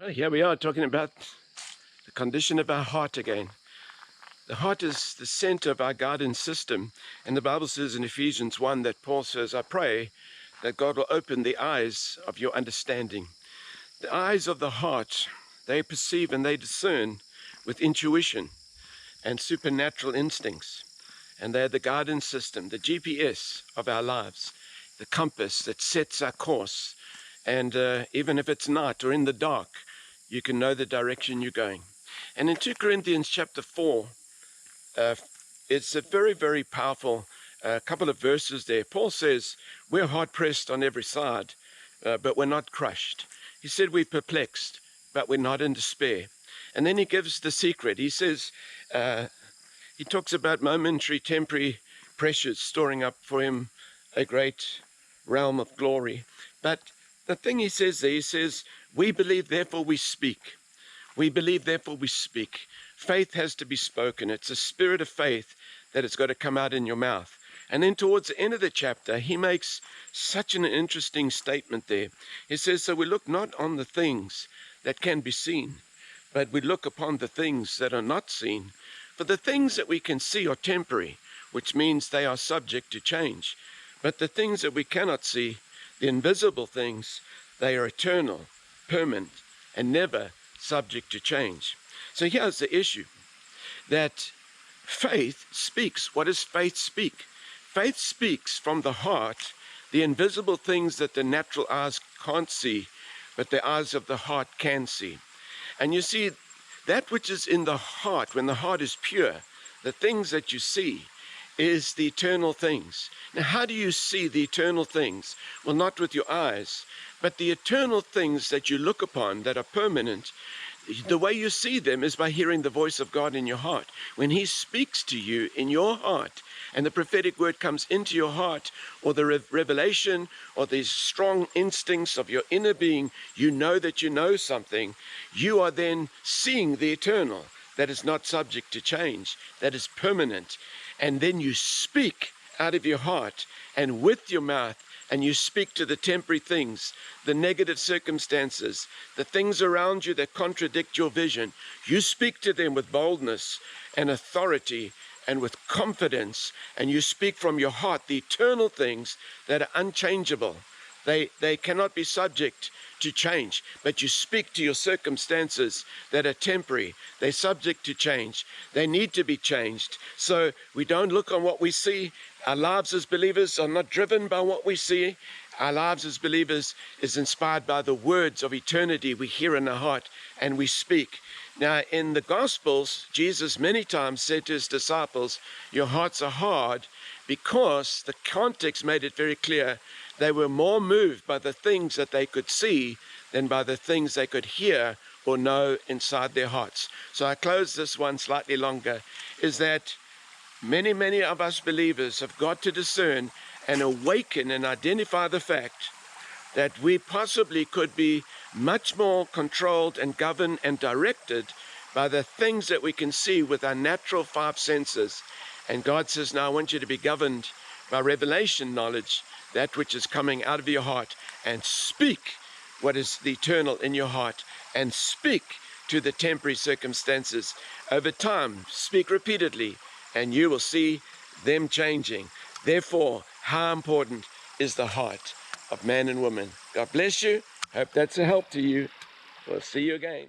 Well, here we are talking about the condition of our heart again. The heart is the center of our guidance system. And the Bible says in Ephesians 1 that Paul says, I pray that God will open the eyes of your understanding. The eyes of the heart, they perceive and they discern with intuition and supernatural instincts. And they're the guidance system, the GPS of our lives, the compass that sets our course. And even if it's night or in the dark, you can know the direction you're going. And in 2 Corinthians chapter 4, it's a very, very powerful couple of verses there. Paul says, we're hard pressed on every side, but we're not crushed. He said we're perplexed, but we're not in despair. And then he gives the secret. He says, he talks about momentary, temporary pressures storing up for him a great realm of glory. But the thing he says there, he says, we believe, therefore we speak. We believe, therefore we speak. Faith has to be spoken. It's a spirit of faith that has got to come out in your mouth. And then towards the end of the chapter, he makes such an interesting statement there. He says, so we look not on the things that can be seen, but we look upon the things that are not seen. For the things that we can see are temporary, which means they are subject to change. But the things that we cannot see, the invisible things, they are eternal, permanent, and never subject to change. So here's the issue, that faith speaks. What does faith speak? Faith speaks from the heart, the invisible things that the natural eyes can't see, but the eyes of the heart can see. And you see, that which is in the heart, when the heart is pure, the things that you see is the eternal things. Now, how do you see the eternal things? Well, not with your eyes, but the eternal things that you look upon that are permanent. The way you see them is by hearing the voice of God in your heart. When he speaks to you in your heart, and the prophetic word comes into your heart, or the revelation, or these strong instincts of your inner being, you know that you know something. You are then seeing the eternal that is not subject to change, that is permanent. And then you speak out of your heart and with your mouth, and you speak to the temporary things, the negative circumstances, the things around you that contradict your vision. You speak to them with boldness and authority and with confidence, and you speak from your heart the eternal things that are unchangeable. They cannot be subject to change, but you speak to your circumstances that are temporary. They're subject to change. They need to be changed. So we don't look on what we see. Our lives as believers are not driven by what we see. Our lives as believers is inspired by the words of eternity we hear in our heart and we speak. Now, in the Gospels, Jesus many times said to his disciples, your hearts are hard, because the context made it very clear they were more moved by the things that they could see than by the things they could hear or know inside their hearts. So I close this one slightly longer, is that many of us believers have got to discern and awaken and identify the fact that we possibly could be much more controlled and governed and directed by the things that we can see with our natural five senses. And God says, now I want you to be governed by revelation knowledge, that which is coming out of your heart, and speak what is the eternal in your heart, and speak to the temporary circumstances. Over time, speak repeatedly, and you will see them changing. Therefore, how important is the heart of man and woman? God bless you. Hope that's a help to you. We'll see you again.